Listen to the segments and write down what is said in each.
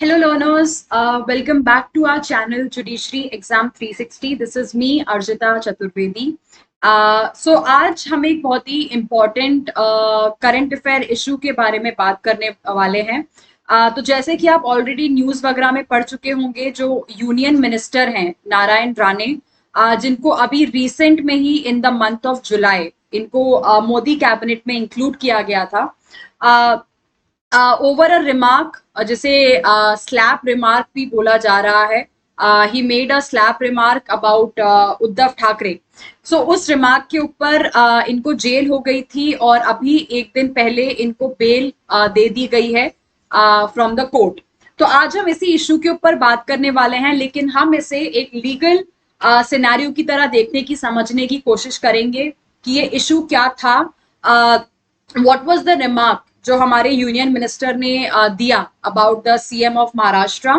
Hello learners, welcome back to our channel Judiciary Exam 360. This is me Arjita Chaturvedi. So आज हम एक बहुत ही important current affair issue के बारे में बात करने वाले हैं। तो जैसे कि आप ऑलरेडी न्यूज़ वगैरह में पढ़ चुके होंगे, जो यूनियन मिनिस्टर हैं नारायण राणे, जिनको अभी रिसेंट में ही in the month of July इनको मोदी कैबिनेट में इंक्लूड किया गया था। ओवर अ रिमार्क, जिसे स्लैप रिमार्क भी बोला जा रहा है, he made a slap remark about Uddhav Thackeray. So उस रिमार्क के ऊपर इनको जेल हो गई थी और अभी एक दिन पहले इनको बेल दे दी गई है फ्रॉम द कोर्ट। तो आज हम इसी इशू के ऊपर बात करने वाले हैं, लेकिन हम इसे एक लीगल सिनेरियो की तरह देखने की, समझने की कोशिश करेंगे कि ये इशू क्या था, व्हाट वाज द रिमार्क जो हमारे यूनियन मिनिस्टर ने दिया about the CM of Maharashtra,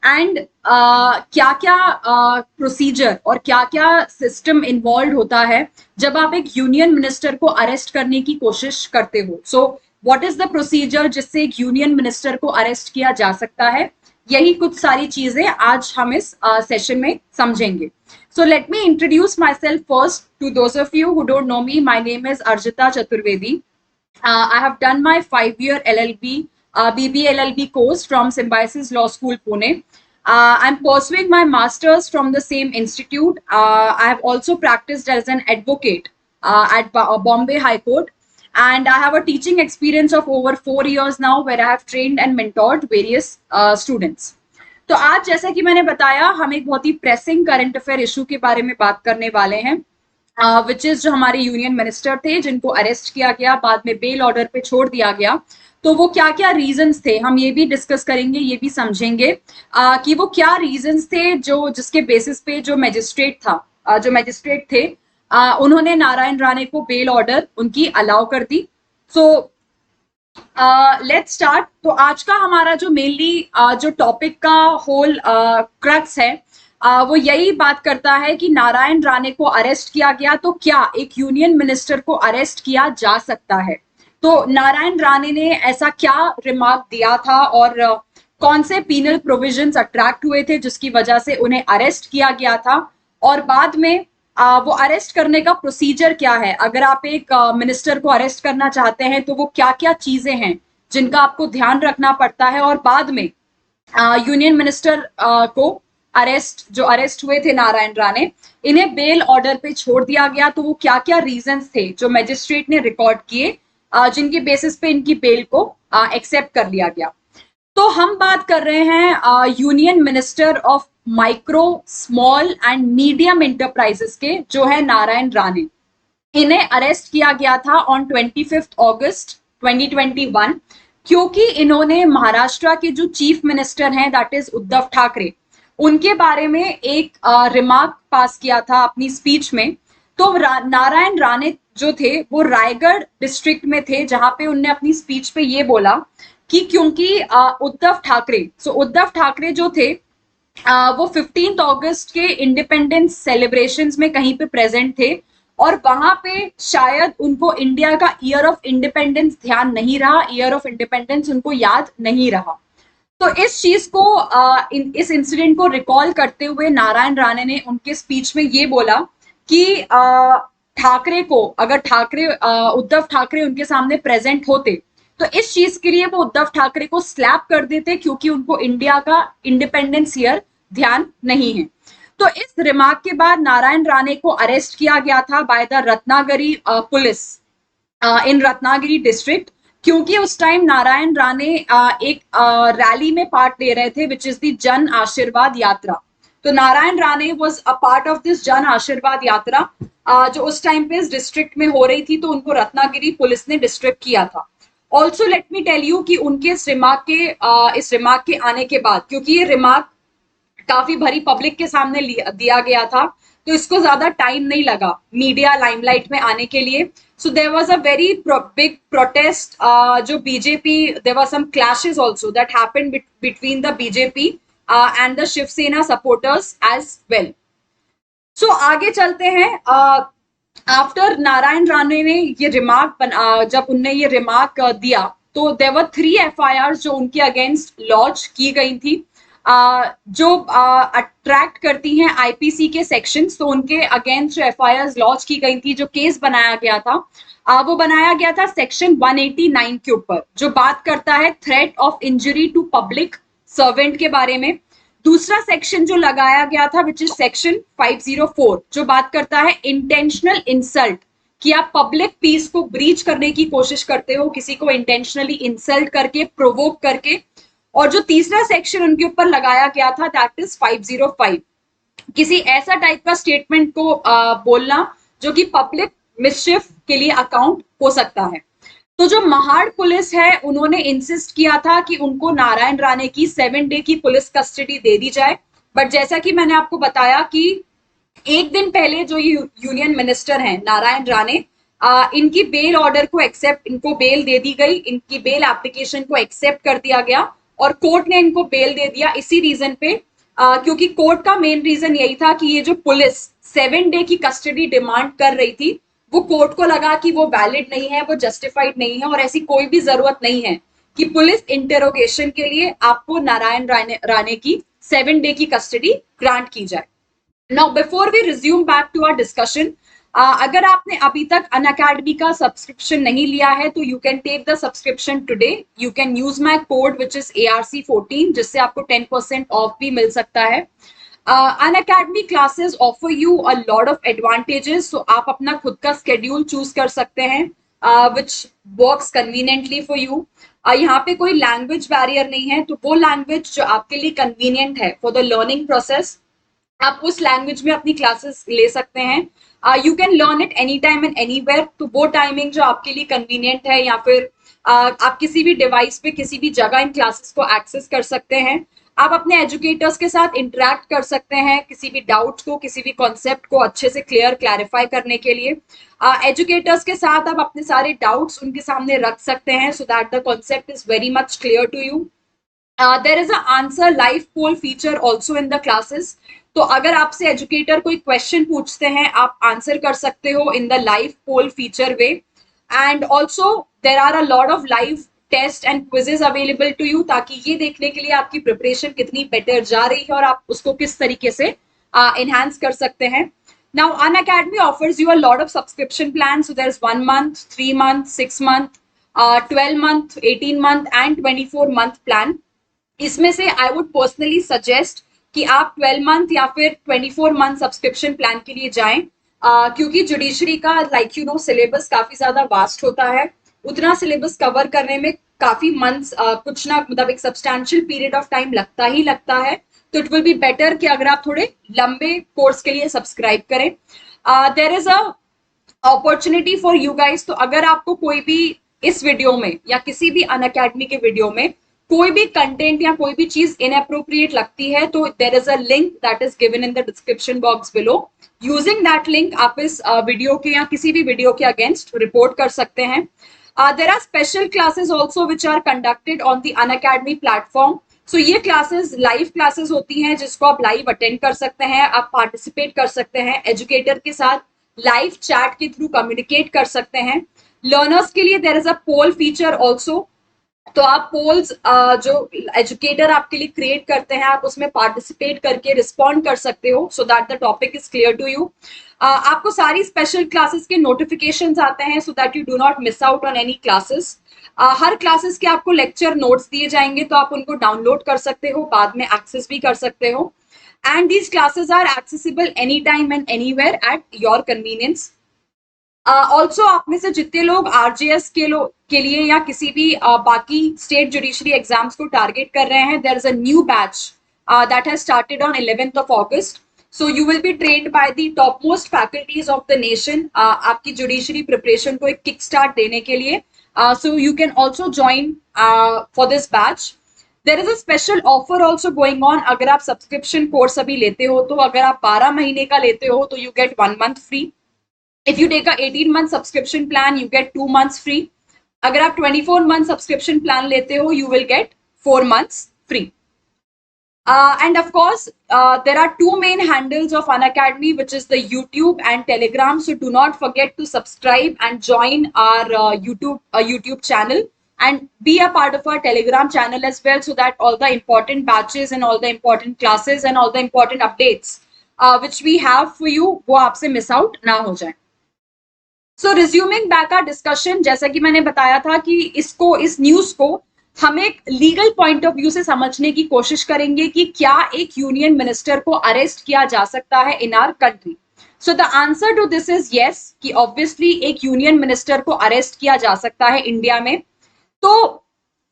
and क्या क्या प्रोसीजर और क्या क्या सिस्टम इन्वॉल्व होता है जब आप एक यूनियन मिनिस्टर को अरेस्ट करने की कोशिश करते हो। So what is the procedure जिससे एक यूनियन मिनिस्टर को अरेस्ट किया जा सकता है, यही कुछ सारी चीजें आज हम इस सेशन में समझेंगे। So let me introduce myself first to those of you who don't know me. My name is Arjita Chaturvedi. I have done my 5-year LLB, BB LLB course from Symbiosis Law School, Pune. I'm pursuing my master's from the same institute. I have also practiced as an advocate at Bombay High Court. And I have a teaching experience of over 4 years now, where I have trained and mentored various students. तो आज जैसा कि मैंने बताया, हम एक बहुत ही pressing current affair issue के बारे में बात करने वाले हैं, विच इज जो हमारे यूनियन मिनिस्टर थे जिनको अरेस्ट किया गया, बाद में बेल ऑर्डर पे छोड़ दिया गया। तो वो क्या क्या रीजंस थे, हम ये भी डिस्कस करेंगे, ये भी समझेंगे कि वो क्या रीजंस थे जो जिसके बेसिस पे जो मैजिस्ट्रेट थे उन्होंने नारायण राणे को बेल ऑर्डर उनकी अलाउ कर दी। So let's start. तो आज का हमारा जो मेनली जो टॉपिक का होल क्रक्स है, वो यही बात करता है कि नारायण राणे को अरेस्ट किया गया, तो क्या एक यूनियन मिनिस्टर को अरेस्ट किया जा सकता है। तो नारायण राणे ने ऐसा क्या रिमार्क दिया था और कौन से पीनल प्रोविजंस अट्रैक्ट हुए थे जिसकी वजह से उन्हें अरेस्ट किया गया था, और बाद में वो अरेस्ट करने का प्रोसीजर क्या है। अगर आप एक मिनिस्टर को अरेस्ट करना चाहते हैं तो वो क्या क्या चीजें हैं जिनका आपको ध्यान रखना पड़ता है, और बाद में यूनियन मिनिस्टर को अरेस्ट हुए थे नारायण राणे, इन्हें बेल ऑर्डर पे छोड़ दिया गया, तो वो क्या क्या रीजंस थे जो मैजिस्ट्रेट ने रिकॉर्ड किए जिनके बेसिस पे इनकी बेल को एक्सेप्ट कर लिया गया। तो हम बात कर रहे हैं union minister of micro, small and medium enterprises के, जो है नारायण राणे। इन्हें अरेस्ट किया गया था ऑन 25 अगस्त 2021, क्योंकि इन्होंने महाराष्ट्र के जो चीफ मिनिस्टर हैं, दैट इज उद्धव ठाकरे, उनके बारे में एक रिमार्क पास किया था अपनी स्पीच में। तो नारायण राणे जो थे वो रायगढ़ डिस्ट्रिक्ट में थे, जहां पे उनने अपनी स्पीच पे ये बोला कि क्योंकि उद्धव ठाकरे जो थे वो 15 अगस्त के इंडिपेंडेंस सेलिब्रेशंस में कहीं पे प्रेजेंट थे, और वहां पे शायद उनको इंडिया का ईयर ऑफ इंडिपेंडेंस ध्यान नहीं रहा, ईयर ऑफ इंडिपेंडेंस उनको याद नहीं रहा। तो इस चीज को इस इंसिडेंट को रिकॉल करते हुए नारायण राणे ने उनके स्पीच में ये बोला कि ठाकरे को, अगर उद्धव ठाकरे उनके सामने प्रेजेंट होते तो इस चीज के लिए वो उद्धव ठाकरे को स्लैप कर देते, क्योंकि उनको इंडिया का इंडिपेंडेंस ईयर ध्यान नहीं है। तो इस रिमार्क के बाद नारायण राणे को अरेस्ट किया गया था by the Ratnagiri police in Ratnagiri district, क्योंकि उस टाइम नारायण राणे एक रैली में पार्ट ले रहे थे, which is the Jan Ashirwad यात्रा। तो Narayan Rane was a part of this Jan Ashirwad यात्रा, जो उस टाइम पे इस डिस्ट्रिक्ट में हो रही थी, तो उनको रत्नागिरी पुलिस ने डिस्ट्रिक्ट किया था। Also let me tell you कि उनके इस रिमार्क के आने के बाद, क्योंकि ये रिमार्क काफी भरी पब्लिक के सामने दिया गया था, तो इसको ज्यादा टाइम नहीं लगा मीडिया लाइमलाइट में आने के लिए। So there was a very big protest, जो BJP, there were some clashes also that happened between the BJP and the Shiv Sena supporters as well. So आगे चलते हैं। आफ्टर नारायण राणे ने ये रिमार्क जब उनने ये रिमार्क दिया, तो देयर वर 3 FIRs जो उनके अगेंस्ट लॉन्च की गई थी, जो अट्रैक्ट करती हैं आईपीसी के सेक्शंस। तो उनके अगेंस्ट जो FIRs लॉन्च की गई थी, जो केस बनाया गया था, वो बनाया गया था सेक्शन 189 के ऊपर, जो बात करता है threat of injury to public servant के बारे में। दूसरा सेक्शन जो लगाया गया था विच इज सेक्शन 504, जो बात करता है इंटेंशनल इंसल्ट, कि आप पब्लिक पीस को ब्रीच करने की कोशिश करते हो, किसी को इंटेंशनली इंसल्ट करके, प्रोवोक करके। और जो तीसरा सेक्शन उनके ऊपर लगाया गया था दैट इज 505, किसी ऐसा टाइप का स्टेटमेंट को बोलना जो कि पब्लिक मिसचिफ के लिए अकाउंट हो सकता है। तो जो महाड़ पुलिस है उन्होंने इंसिस्ट किया था कि उनको नारायण राणे की 7 डे की पुलिस कस्टडी दे दी जाए, बट जैसा कि मैंने आपको बताया कि एक दिन पहले जो ये यूनियन मिनिस्टर हैं नारायण राणे, इनकी बेल ऑर्डर को एक्सेप्ट, इनको बेल दे दी गई, इनकी बेल एप्लीकेशन को एक्सेप्ट कर दिया गया और कोर्ट ने इनको बेल दे दिया इसी रीजन पे, क्योंकि कोर्ट का मेन रीजन यही था कि ये जो पुलिस 7 डे की कस्टडी डिमांड कर रही थी, वो कोर्ट को लगा कि वो वैलिड नहीं है, वो जस्टिफाइड नहीं है, और ऐसी कोई भी जरूरत नहीं है कि पुलिस इंटेरोगेशन के लिए आपको नारायण राणे की 7 डे की कस्टडी ग्रांट की जाए। Now before we resume back to our discussion, अगर आपने अभी तक अनअकैडमी का सब्सक्रिप्शन नहीं लिया है तो you can take the subscription today. You can use my code which is ARC14, जिससे आपको 10% ऑफ भी मिल सकता है। Unacademy classes offer you a lot of advantages, so आप अपना खुद का स्केड्यूल चूज कर सकते हैं which works conveniently for you. यहाँ पे कोई लैंग्वेज बैरियर नहीं है, तो वो लैंग्वेज जो आपके लिए कन्वीनियंट है फॉर द लर्निंग प्रोसेस, आप उस लैंग्वेज में अपनी क्लासेस ले सकते हैं। You can learn it any time and anywhere, तो वो टाइमिंग जो आपके लिए कन्वीनियंट है, या फिर आप किसी भी डिवाइस पे किसी भी जगह इन क्लासेस को एक्सेस कर सकते हैं। आप अपने एजुकेटर्स के साथ इंटरेक्ट कर सकते हैं किसी भी डाउट को, किसी भी कॉन्सेप्ट को अच्छे से क्लैरिफाई करने के लिए। एजुकेटर्स के साथ आप अपने सारे डाउट्स उनके सामने रख सकते हैं so that the concept is very much clear to you. There is a answer live poll feature also in the classes, तो अगर आपसे एजुकेटर कोई क्वेश्चन पूछते हैं आप आंसर कर सकते हो in the live poll feature way. And also there are a lot of live test and quizzes available to you, ताकि ये देखने के लिए आपकी प्रिपरेशन कितनी बेटर जा रही है और आप उसको किस तरीके से एनहांस कर सकते हैं। Now Unacademy offers you a lot of subscription plan, so there is 1 month, 3 month, 6 month, 12 month, 18 month and 24 month plan. इसमें से आई वुड पर्सनली सजेस्ट कि आप 12 मंथ या फिर 24 मंथ सब्सक्रिप्शन प्लान के लिए जाएं, क्योंकि जुडिशरी का सिलेबस काफी ज्यादा वास्ट होता है, उतना सिलेबस कवर करने में काफी मंथ्स, कुछ ना मतलब एक सब्सटैंशियल पीरियड ऑफ टाइम लगता ही लगता है। तो इट विल बी बेटर कि अगर आप थोड़े लंबे कोर्स के लिए सब्सक्राइब करें। There is a opportunity for you guys, तो अगर आपको कोई भी इस वीडियो में या किसी भी अनअकैडमी के वीडियो में कोई भी कंटेंट या कोई भी चीज इनअप्रोप्रिएट लगती है, तो there is a link that is given in the description box below. Using that link आप इस वीडियो के या किसी भी वीडियो के अगेंस्ट रिपोर्ट कर सकते हैं। There are special classes also which are conducted on the Unacademy platform. So ये क्लासेस लाइव क्लासेस होती हैं जिसको आप लाइव अटेंड कर सकते हैं, आप पार्टिसिपेट कर सकते हैं, एजुकेटर के साथ लाइव चैट के थ्रू कम्युनिकेट कर सकते हैं। लर्नर्स के लिए there is a poll feature also, तो आप पोल्स जो एजुकेटर आपके लिए क्रिएट करते हैं आप उसमें पार्टिसिपेट करके रिस्पॉन्ड कर सकते हो so that the topic is clear to you. आपको सारी स्पेशल क्लासेस के नोटिफिकेशंस आते हैं so that you do not miss out on any classes. हर क्लासेस के आपको लेक्चर नोट्स दिए जाएंगे, तो आप उनको डाउनलोड कर सकते हो, बाद में एक्सेस भी कर सकते हो। And these classes are accessible any time and anywhere at your convenience. Also आप में से जितने लोग RJS के लिए या किसी भी बाकी स्टेट जुडिशरी एग्जाम्स को टारगेट कर रहे हैं, there is a new batch that has started on 11th of August. So you will be trained by the topmost faculties of the nation. आपकी जुडिशरी प्रिपरेशन को एक किक स्टार्ट देने के लिए, so you can also join for this batch. There is a special offer also going on. अगर आप subscription course अभी लेते हो, तो अगर आप 12 महीने का लेते हो तो you get 1 month free. If you take a 18-month subscription plan, you get 2 months free. अगर आप 24-month subscription plan लेते हो, you will get 4 months free. And of course, there are 2 main handles of Unacademy, which is the YouTube and Telegram. So do not forget to subscribe and join our YouTube channel. and be a part of our Telegram channel as well, so that all the important batches and all the important classes and all the important updates which we have for you वो आपसे miss out ना हो जाए. सो resuming back our discussion, जैसा कि मैंने बताया था कि इस न्यूज को हम एक लीगल पॉइंट ऑफ व्यू से समझने की कोशिश करेंगे कि क्या एक यूनियन मिनिस्टर को अरेस्ट किया जा सकता है in our country. So the answer to this is yes, कि ऑब्वियसली एक यूनियन मिनिस्टर को अरेस्ट किया जा सकता है इंडिया में. तो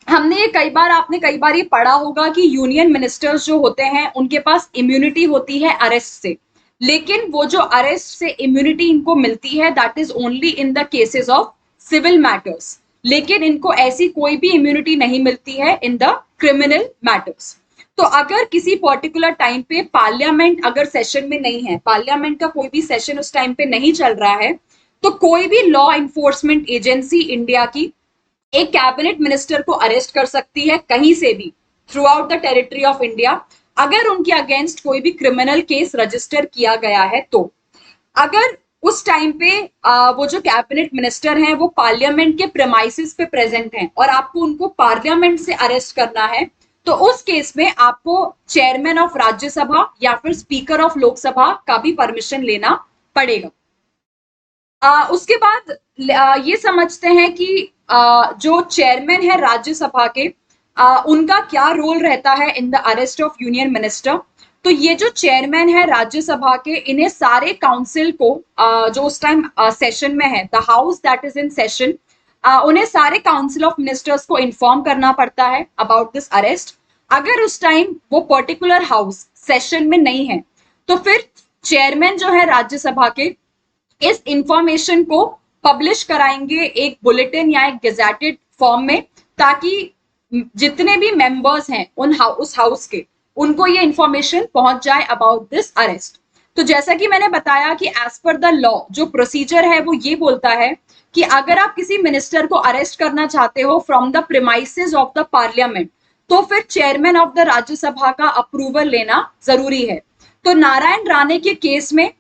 हमने ये आपने कई बार ये पढ़ा होगा कि यूनियन मिनिस्टर्स जो होते हैं उनके पास इम्यूनिटी होती है अरेस्ट से, लेकिन वो जो अरेस्ट से इम्यूनिटी इनको मिलती है that is only in the cases of civil matters, लेकिन इनको ऐसी कोई भी इम्यूनिटी नहीं मिलती है इन द क्रिमिनल मैटर्स. तो अगर किसी पर्टिकुलर टाइम पे पार्लियामेंट अगर सेशन में नहीं है, पार्लियामेंट का कोई भी सेशन उस टाइम पे नहीं चल रहा है, तो कोई भी लॉ इन्फोर्समेंट एजेंसी इंडिया की एक कैबिनेट मिनिस्टर को अरेस्ट कर सकती है कहीं से भी through out the territory of India, अगर उनके अगेंस्ट कोई भी क्रिमिनल केस रजिस्टर किया गया है. तो अगर उस टाइम पे वो जो कैबिनेट मिनिस्टर हैं वो पार्लियामेंट के प्रेमाइसिस पे प्रेजेंट हैं और आपको उनको पार्लियामेंट से अरेस्ट करना है, तो उस केस में आपको चेयरमैन ऑफ राज्यसभा या फिर स्पीकर ऑफ लोकसभा का भी परमिशन लेना पड़ेगा. उसके बाद ये समझते हैं कि जो चेयरमैन है राज्यसभा के, उनका क्या रोल रहता है in the arrest of union minister. तो ये जो चेयरमैन है राज्यसभा के, इन्हें सारे काउंसिल को जो उस टाइम सेशन में है, the house that is in session, उन्हें सारे काउंसिल ऑफ मिनिस्टर्स को इन्फॉर्म करना पड़ता है अबाउट दिस अरेस्ट. अगर उस टाइम वो पर्टिकुलर हाउस सेशन में नहीं है, तो फिर चेयरमैन जो है राज्यसभा के इस इंफॉर्मेशन को पब्लिश कराएंगे एक बुलेटिन या एक गेजेटेड फॉर्म में, ताकि जितने भी मेंबर्स हैं उस हाउस के, उनको ये इंफॉर्मेशन पहुंच जाए अबाउट दिस अरेस्ट. तो जैसा कि मैंने बताया कि एज पर द लॉ जो प्रोसीजर है वो ये बोलता है कि अगर आप किसी मिनिस्टर को अरेस्ट करना चाहते हो from the premises of the parliament, तो फिर चेयरमैन ऑफ द राज्यसभा का अप्रूवल लेना जरूरी है. तो नारायण राणे के केस में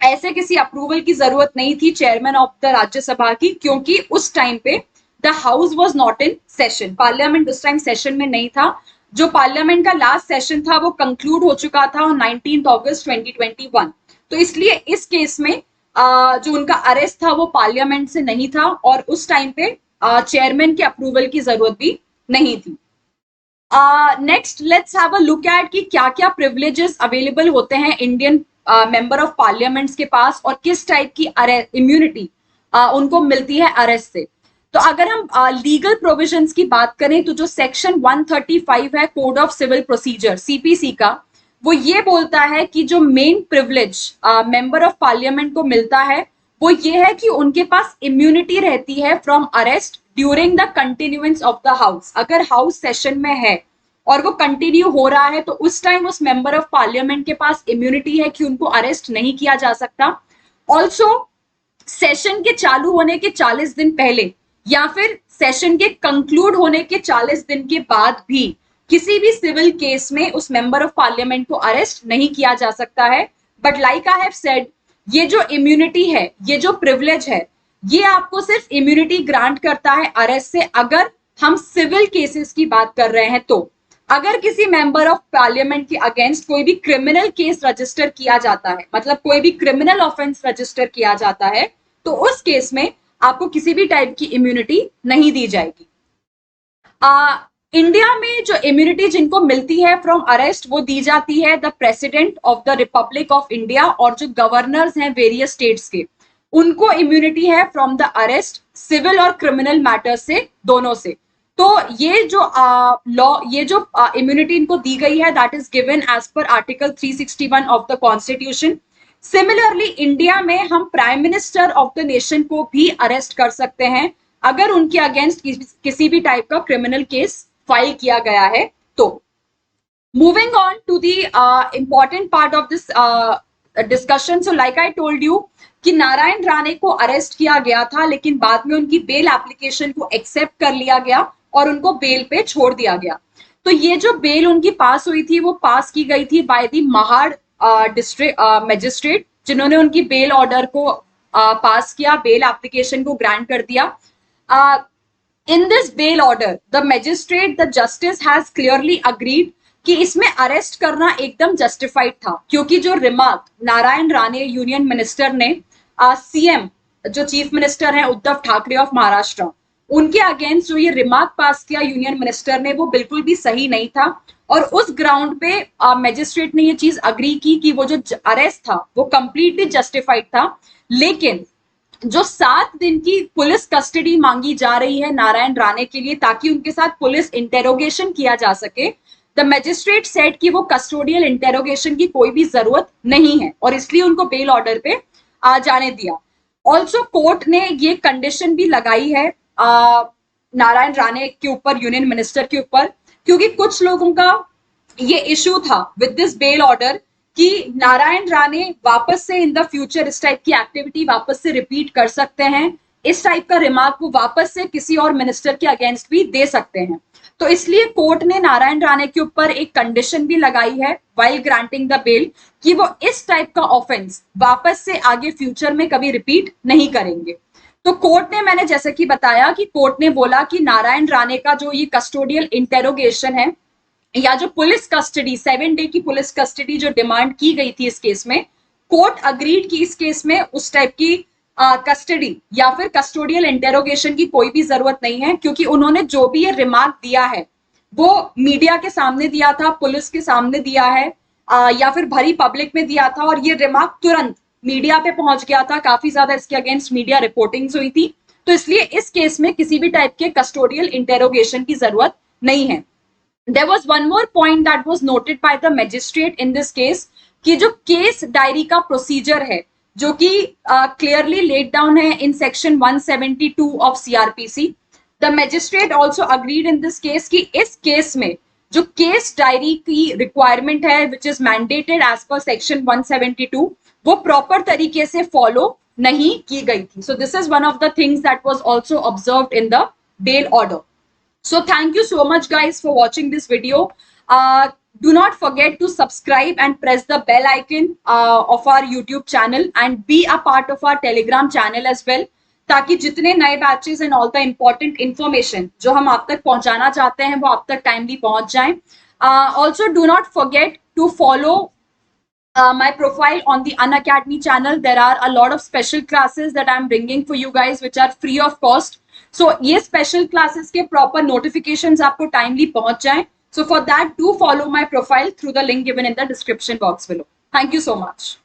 ऐसे किसी अप्रूवल की जरूरत नहीं थी चेयरमैन ऑफ द राज्यसभा की, क्योंकि उस टाइम पे the house was not in session, parliament उस टाइम सेशन में नहीं था. जो पार्लियामेंट का लास्ट सेशन था वो कंक्लूड हो चुका था 19 अगस्त 2021. तो इसलिए इस केस में जो उनका अरेस्ट था वो पार्लियामेंट से नहीं था और उस टाइम पे चेयरमैन के अप्रूवल की जरूरत भी नहीं थी. Next let's have a look at कि क्या क्या प्रिविलेजेस अवेलेबल होते हैं इंडियन मेंबर ऑफ पार्लियामेंट्स के पास और किस टाइप की इम्यूनिटी उनको मिलती है अरेस्ट से. तो अगर हम लीगल प्रोविजंस की बात करें, तो जो सेक्शन 135 है code of civil procedure CPC का, वो ये बोलता है कि जो main privilege member of parliament को मिलता है वो ये है कि उनके पास इम्यूनिटी रहती है from arrest during the continuance of the house. अगर हाउस सेशन में है और वो कंटिन्यू हो रहा है, तो उस टाइम उस मेंबर ऑफ पार्लियामेंट के पास इम्यूनिटी है कि उनको अरेस्ट नहीं किया जा सकता. ऑल्सो सेशन के चालू होने के 40 दिन पहले या फिर सेशन के कंक्लूड होने के 40 दिन के बाद भी किसी भी सिविल केस में उस मेंबर ऑफ पार्लियामेंट को अरेस्ट नहीं किया जा सकता है. But like I have said, ये जो इम्यूनिटी है, ये जो प्रिविलेज है, ये आपको सिर्फ इम्यूनिटी ग्रांट करता है अरेस्ट से अगर हम सिविल केसेस की बात कर रहे हैं. तो अगर किसी मेंबर ऑफ पार्लियामेंट के अगेंस्ट कोई भी क्रिमिनल केस रजिस्टर किया जाता है, मतलब कोई भी क्रिमिनल ऑफेंस रजिस्टर किया जाता है, तो उस केस में आपको किसी भी टाइप की इम्यूनिटी नहीं दी जाएगी. इंडिया में जो इम्यूनिटी जिनको मिलती है फ्रॉम अरेस्ट वो दी जाती है the president of the Republic of India और जो गवर्नर्स हैं वेरियस स्टेट्स के, उनको इम्यूनिटी है फ्रॉम द अरेस्ट सिविल और क्रिमिनल मैटर्स से, दोनों से. तो ये जो लॉ, ये जो इम्यूनिटी इनको दी गई है that is given as per article 361 of the constitution. Similarly India में हम prime minister of the nation को भी अरेस्ट कर सकते हैं अगर उनके अगेंस्ट किसी भी टाइप का क्रिमिनल केस फाइल किया गया है. तो moving on to the important part of this discussion, so like I told you कि नारायण राणे को अरेस्ट किया गया था, लेकिन बाद में उनकी बेल एप्लीकेशन को एक्सेप्ट कर लिया गया और उनको बेल पे छोड़ दिया गया. तो ये जो बेल उनकी पास हुई थी वो पास की गई थी by the Mahad district magistrate, जिन्होंने उनकी बेल ऑर्डर को पास किया, बेल एप्लीकेशन को ग्रांट कर दिया. In this bail order, the magistrate, the justice has clearly agreed कि इसमें अरेस्ट करना एकदम जस्टिफाइड था, क्योंकि जो remark Narayan Rane union minister ने सीएम जो चीफ मिनिस्टर हैं उद्धव ठाकरे ऑफ महाराष्ट्र, उनके अगेंस्ट जो ये रिमार्क पास किया यूनियन मिनिस्टर ने, वो बिल्कुल भी सही नहीं था। और उस ग्राउंड पे मैजिस्ट्रेट ने ये चीज अग्री की कि वो जो अरेस्ट था वो कंप्लीटली जस्टिफाइड था। लेकिन जो 7 दिन की पुलिस कस्टडी मांगी जा रही है नारायण राणे के लिए ताकि उनके साथ पुलिस इंटेरोगेशन किया जा सके, द मैजिस्ट्रेट सेड कि वो कस्टोडियल इंटेरोगेशन की कोई भी जरूरत नहीं है और इसलिए उनको बेल ऑर्डर पे आ जाने दिया। ऑल्सो कोर्ट ने ये कंडीशन भी लगाई है नारायण राणे के ऊपर, यूनियन मिनिस्टर के ऊपर, क्योंकि कुछ लोगों का ये इशू था विद दिस बेल ऑर्डर कि नारायण राणे वापस से इन द फ्यूचर इस टाइप की एक्टिविटी वापस से रिपीट कर सकते हैं, इस टाइप का रिमार्क वो वापस से किसी और मिनिस्टर के अगेंस्ट भी दे सकते हैं। तो इसलिए कोर्ट ने नारायण राणे के ऊपर एक कंडीशन भी लगाई है वाइल ग्रांटिंग द बेल कि वो इस टाइप का ऑफेंस वापस से आगे फ्यूचर में कभी रिपीट नहीं करेंगे। तो कोर्ट ने, मैंने जैसे कि बताया कि कोर्ट ने बोला कि नारायण राणे का जो ये कस्टोडियल इंटेरोगेशन है या जो पुलिस कस्टडी 7 डे की पुलिस कस्टडी जो डिमांड की गई थी इस केस में, कोर्ट अग्रीड कि इस केस में उस टाइप की कस्टडी या फिर कस्टोडियल इंटेरोगेशन की कोई भी जरूरत नहीं है, क्योंकि उन्होंने जो भी ये रिमार्क दिया है वो मीडिया के सामने दिया था, पुलिस के सामने दिया है या फिर भरी पब्लिक में दिया था, और ये रिमार्क तुरंत मीडिया पे पहुंच गया था, काफी ज्यादा इसके अगेंस्ट मीडिया रिपोर्टिंग्स हुई थी। तो इसलिए इस केस में किसी भी टाइप के कस्टोडियल इंटेरोगेशन की जरूरत नहीं है। There was one more point that was noted by the magistrate in this case कि जो केस डायरी का प्रोसीजर है जो कि क्लियरली लेड डाउन है in section 172 of CrPC, the magistrate also agreed in this case कि इस case में जो केस डायरी की रिक्वायरमेंट है which is mandated as per section 172 वो प्रॉपर तरीके से फॉलो नहीं की गई थी। So this is one of the things that was also observed in the bail order. So thank you so much guys for watching this video. Do not forget to subscribe and press the bell icon of our YouTube channel and be a part of our Telegram channel as well, ताकि जितने नए batches and all the important information जो हम आप तक पहुंचाना चाहते हैं वो आप तक टाइमली पहुंच जाएं। Also do not forget to follow my profile on the Unacademy channel. There are a lot of special classes that I'm bringing for you guys which are free of cost. So ये special classes के proper notifications आपको timely पहुंच जाएं. So for that do follow my profile through the link given in the description box below. Thank you so much.